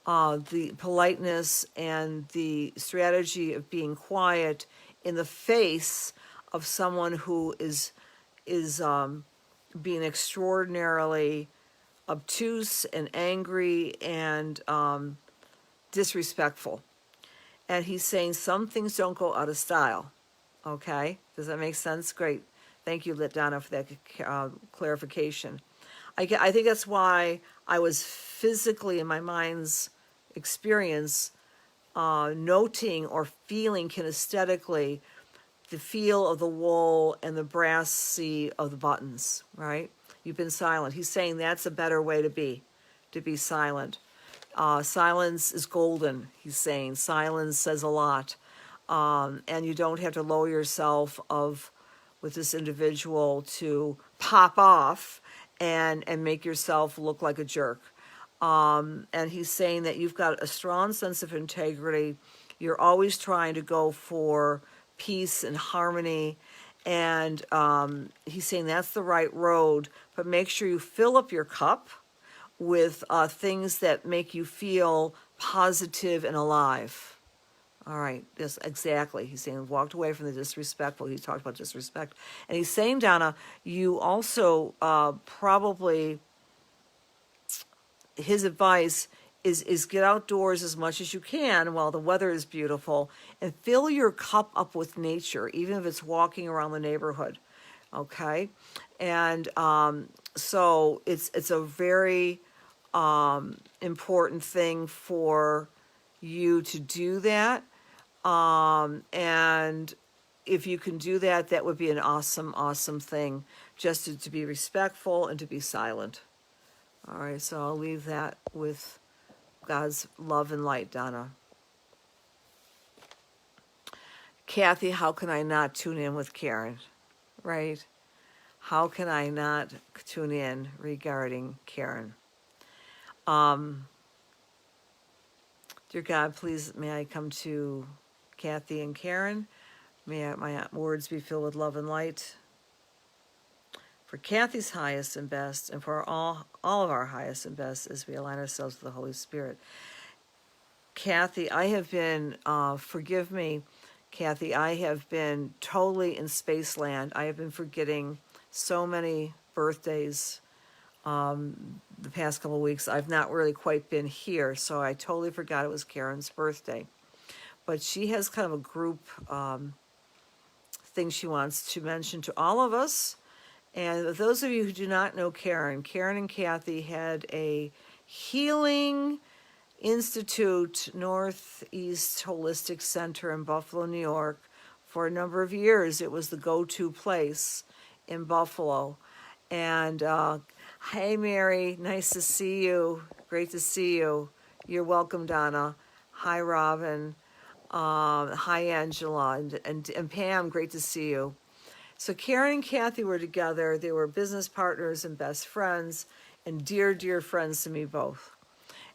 The politeness and the strategy of being quiet in the face of someone who is being extraordinarily obtuse and angry and disrespectful. And he's saying some things don't go out of style. Okay? Does that make sense? Great. Thank you, Donna, for that clarification. I think that's why I was physically in my mind's experience noting or feeling kinesthetically the feel of the wool and the brassy of the buttons, right? You've been silent. He's saying that's a better way to be silent. Silence is golden, he's saying. Silence says a lot. And you don't have to lower yourself with this individual to pop off and make yourself look like a jerk. And he's saying that you've got a strong sense of integrity. You're always trying to go for peace and harmony. And he's saying that's the right road, but make sure you fill up your cup with things that make you feel positive and alive. All right, yes, exactly. He's saying walked away from the disrespectful. He talked about disrespect. And he's saying, Donna, you also probably, his advice is get outdoors as much as you can while the weather is beautiful and fill your cup up with nature, even if it's walking around the neighborhood, okay? And so it's a very important thing for you to do that. And if you can do that, that would be an awesome, awesome thing, just to be respectful and to be silent. All right, so I'll leave that with God's love and light, Donna. Kathy, how can I not tune in with Karen, right? How can I not tune in regarding Karen? Dear God, please, may I come to Kathy and Karen. May my words be filled with love and light. For Kathy's highest and best, and for all of our highest and best as we align ourselves with the Holy Spirit. Kathy, I have been, forgive me, Kathy, I have been totally in space land. I have been forgetting so many birthdays the past couple of weeks. I've not really quite been here, so I totally forgot it was Karen's birthday. But she has kind of a group thing she wants to mention to all of us. And those of you who do not know Karen, Karen and Kathy had a healing institute, Northeast Holistic Center in Buffalo, New York. For a number of years, it was the go-to place in Buffalo. And hey, Mary, nice to see you. Great to see you. You're welcome, Donna. Hi, Robin. Hi, Angela. And Pam, great to see you. So Karen and Kathy were together. They were business partners and best friends and dear, dear friends to me both.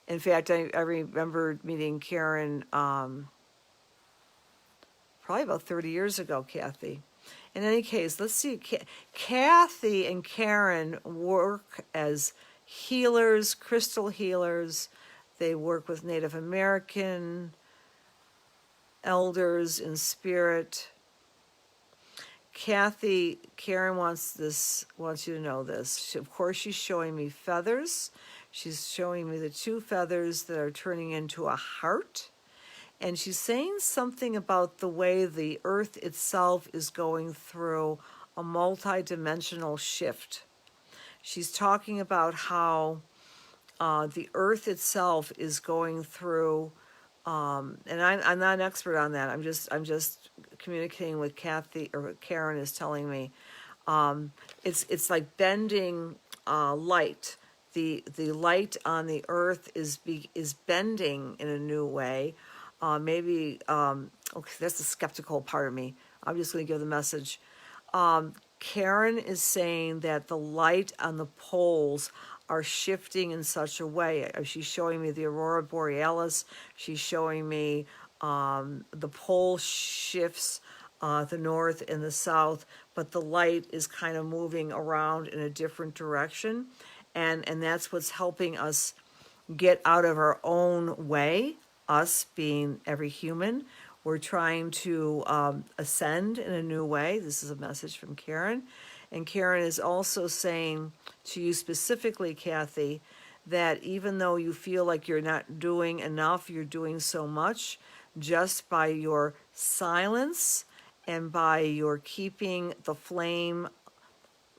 In fact, I remember meeting Karen probably about 30 years ago, Kathy. In any case, let's see. Kathy and Karen work as healers, crystal healers. They work with Native American elders in spirit. Karen wants you to know this. Of course, she's showing me feathers. She's showing me the two feathers that are turning into a heart. And she's saying something about the way the earth itself is going through a multi-dimensional shift. She's talking about how the earth itself is going through, and I'm not an expert on that. I'm just communicating with Kathy, or what Karen is telling me. It's like bending light. The light on the earth is bending in a new way. Okay, that's the skeptical part of me. I'm just going to give the message. Karen is saying that the light on the poles are shifting in such a way. She's showing me the aurora borealis. She's showing me the pole shifts, the north and the south, but the light is kind of moving around in a different direction. And that's what's helping us get out of our own way, us being every human. We're trying to ascend in a new way. This is a message from Karen. And Karen is also saying to you specifically, Kathy, that even though you feel like you're not doing enough, you're doing so much just by your silence and by your keeping the flame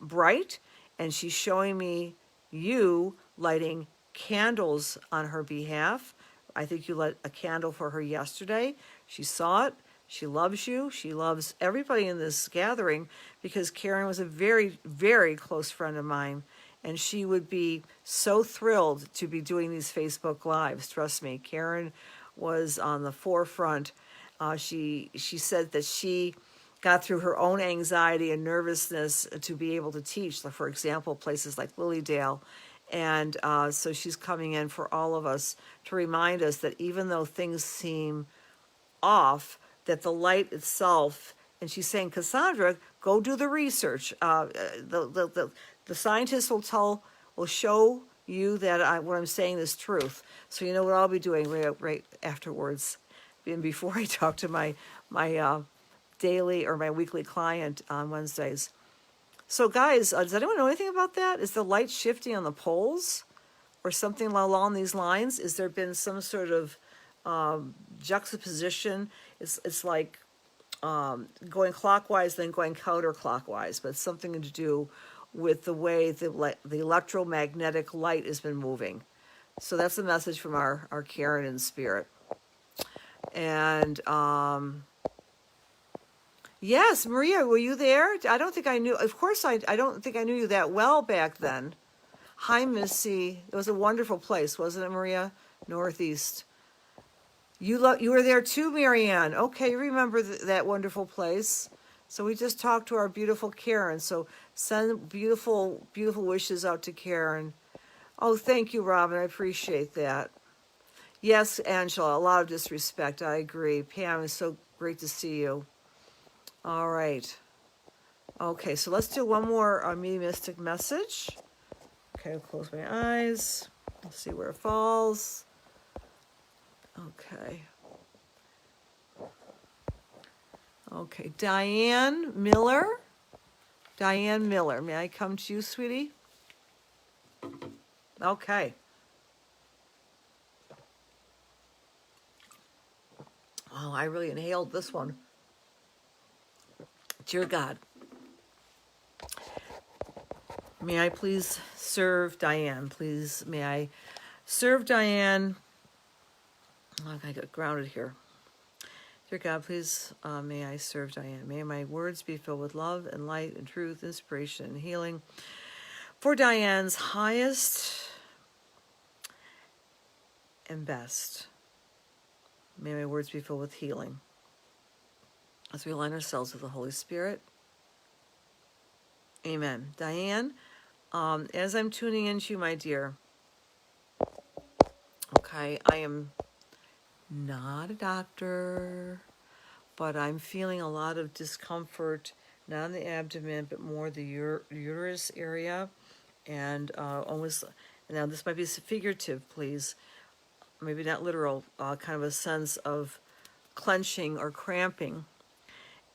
bright. And she's showing me you lighting candles on her behalf. I think you lit a candle for her yesterday. She saw it. She loves you. She loves everybody in this gathering, because Karen was a very, very close friend of mine. And she would be so thrilled to be doing these Facebook Lives. Trust me, Karen was on the forefront. She said that she got through her own anxiety and nervousness to be able to teach, for example, places like Lilydale. And so she's coming in for all of us to remind us that even though things seem off, that the light itself, and she's saying, Cassandra, go do the research. The scientists will show you that what I'm saying is truth. So you know what I'll be doing right afterwards, and before I talk to my daily or my weekly client on Wednesdays. So guys, does anyone know anything about that? Is the light shifting on the poles or something along these lines? Is there been some sort of juxtaposition? It's like going clockwise, then going counterclockwise, but it's something to do with the way the electromagnetic light has been moving. So that's the message from our Karen in spirit. And yes, Maria, were you there? I don't think I knew. Of course, I don't think I knew you that well back then. Hi, Missy. It was a wonderful place, wasn't it, Maria? Northeast. You were there too, Marianne. Okay, you remember that wonderful place. So we just talked to our beautiful Karen. So send beautiful, beautiful wishes out to Karen. Oh, thank you, Robin. I appreciate that. Yes, Angela, a lot of disrespect. I agree. Pam, it's so great to see you. All right. Okay, so let's do one more mediumistic message. Okay, I'll close my eyes. Let's see where it falls. Okay. Okay, Diane Miller. Diane Miller, may I come to you, sweetie? Okay. Oh, I really inhaled this one. Dear God, may I please serve Diane? Please, may I serve Diane? Oh, I got grounded here. Dear God, please, may I serve Diane. May my words be filled with love and light and truth, inspiration and healing for Diane's highest and best. May my words be filled with healing. As we align ourselves with the Holy Spirit. Amen. Diane, as I'm tuning into you, my dear, okay, I am not a doctor, but I'm feeling a lot of discomfort, not in the abdomen, but more the uterus area, and almost, now this might be figurative, please, maybe not literal, kind of a sense of clenching or cramping.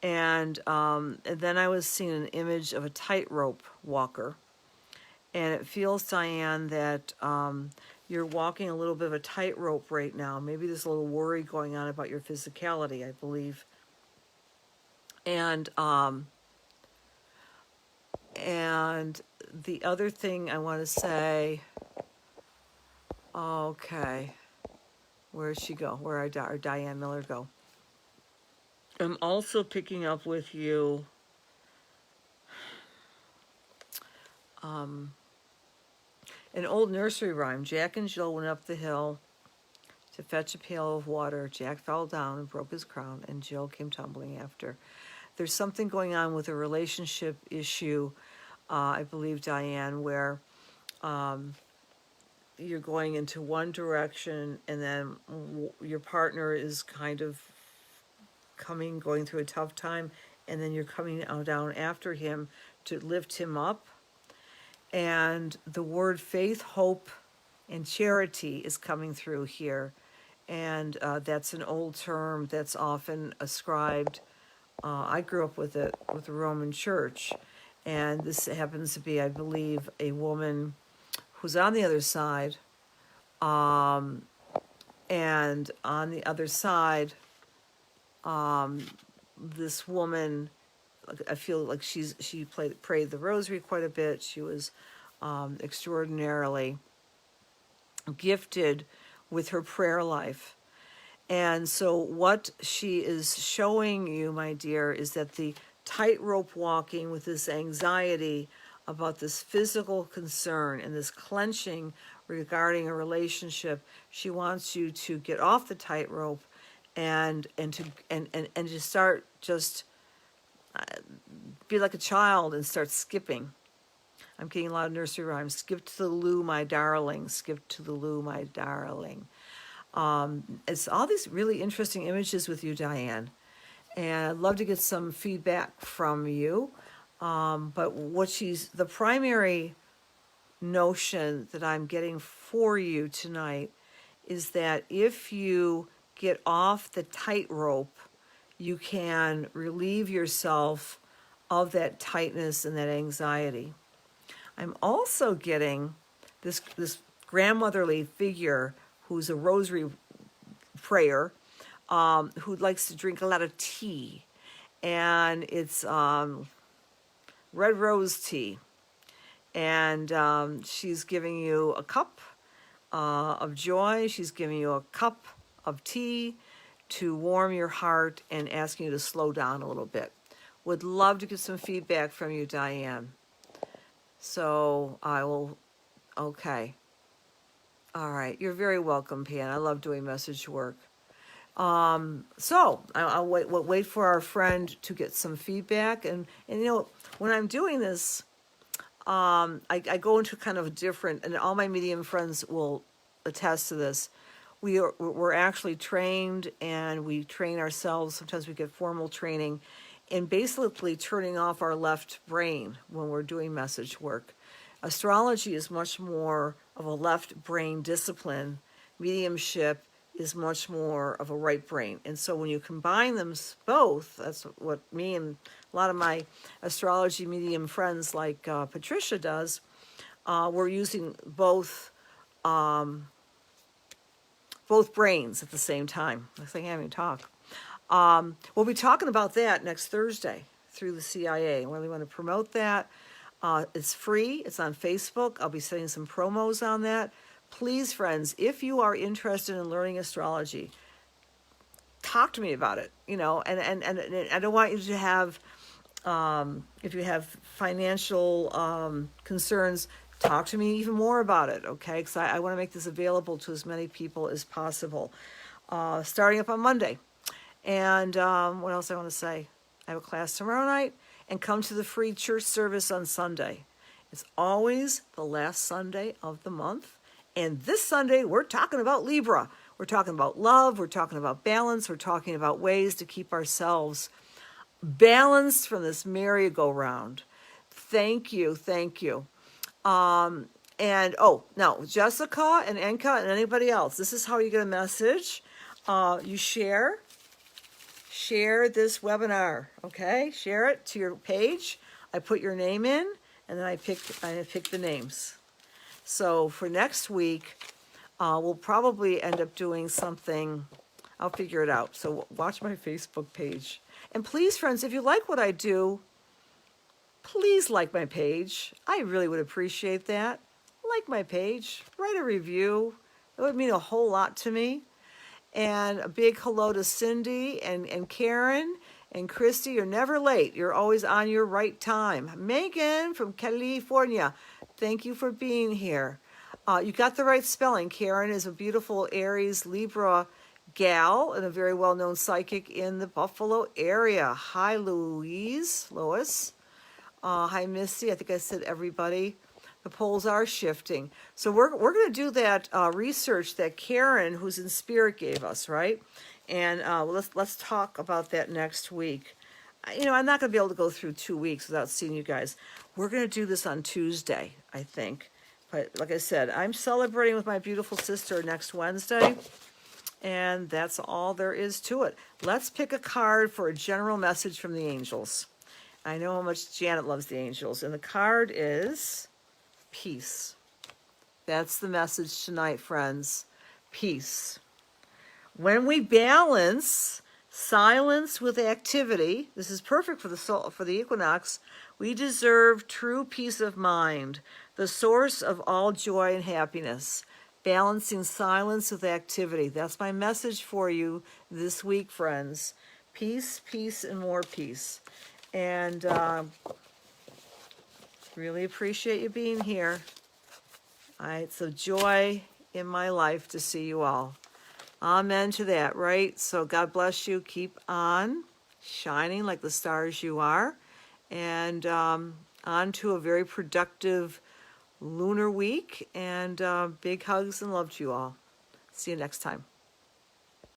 And then I was seeing an image of a tightrope walker. And it feels, Diane, that you're walking a little bit of a tightrope right now. Maybe there's a little worry going on about your physicality, I believe. And the other thing I want to say, okay, where did she go? Where did Diane Miller go? I'm also picking up with you an old nursery rhyme. Jack and Jill went up the hill to fetch a pail of water. Jack fell down and broke his crown, and Jill came tumbling after. There's something going on with a relationship issue, I believe, Diane, where you're going into one direction, and then your partner is kind of going through a tough time, and then you're coming down after him to lift him up. And the word faith, hope, and charity is coming through here. And that's an old term that's often ascribed. I grew up with it, with the Roman Church. And this happens to be, I believe, a woman who's on the other side. And on the other side, this woman, I feel like she prayed the rosary quite a bit. She was extraordinarily gifted with her prayer life. And so what she is showing you, my dear, is that the tightrope walking with this anxiety about this physical concern and this clenching regarding a relationship, she wants you to get off the tightrope and to start just be like a child and start skipping. I'm getting a lot of nursery rhymes. Skip to the loo, my darling. Skip to the loo, my darling. It's all these really interesting images with you, Diane. And I'd love to get some feedback from you. But the primary notion that I'm getting for you tonight is that if you get off the tightrope, you can relieve yourself of that tightness and that anxiety. I'm also getting this grandmotherly figure who's a rosary prayer, who likes to drink a lot of tea. And it's red rose tea. And she's giving you a cup of joy. She's giving you a cup of tea to warm your heart and asking you to slow down a little bit. Would love to get some feedback from you, Diane. So I will, okay. All right, you're very welcome, Pan. I love doing message work. So I'll wait for our friend to get some feedback. And you know, when I'm doing this, I go into kind of a different, and all my medium friends will attest to this. We're actually trained, and we train ourselves. Sometimes we get formal training in basically turning off our left brain when we're doing message work. Astrology is much more of a left brain discipline. Mediumship is much more of a right brain. And so when you combine them both, that's what me and a lot of my astrology medium friends like Patricia does, we're using both brains at the same time. I think I can't even talk. We'll be talking about that next Thursday through the CIA. I really want to promote that. It's free. It's on Facebook. I'll be setting some promos on that. Please, friends, if you are interested in learning astrology, talk to me about it. You know, and I don't want you to have, if you have financial concerns, talk to me even more about it, okay? Because I want to make this available to as many people as possible. starting up on Monday. And what else I want to say? I have a class tomorrow night, and come to the free church service on Sunday. It's always the last Sunday of the month. And this Sunday, we're talking about Libra. We're talking about love. We're talking about balance. We're talking about ways to keep ourselves balanced from this merry-go-round. Thank you. Thank you. And now Jessica and Enka and anybody else, this is how you get a message. You share this webinar, okay? Share it to your page. I put your name in, and then I pick the names. So for next week, we'll probably end up doing something. I'll figure it out. So watch my Facebook page. And please, friends, if you like what I do, please like my page. I really would appreciate that. Like my page. Write a review. It would mean a whole lot to me. And a big hello to Cindy and Karen and Christy. You're never late. You're always on your right time. Megan from California, thank you for being here. You got the right spelling. Karen is a beautiful Aries Libra gal and a very well-known psychic in the Buffalo area. Hi, Lois. Hi, Misty. I think I said everybody. The poles are shifting. So we're going to do that research that Karen, who's in Spirit, gave us, right? And let's talk about that next week. I'm not going to be able to go through 2 weeks without seeing you guys. We're going to do this on Tuesday, I think. But like I said, I'm celebrating with my beautiful sister next Wednesday. And that's all there is to it. Let's pick a card for a general message from the angels. I know how much Janet loves the angels. And the card is peace. That's the message tonight, friends. Peace. When we balance silence with activity, this is perfect for the equinox, we deserve true peace of mind, the source of all joy and happiness. Balancing silence with activity. That's my message for you this week, friends. Peace, peace, and more peace. And really appreciate you being here. It's a joy in my life to see you all. Amen to that, right? So God bless you. Keep on shining like the stars you are. And on to a very productive lunar week. And big hugs and love to you all. See you next time.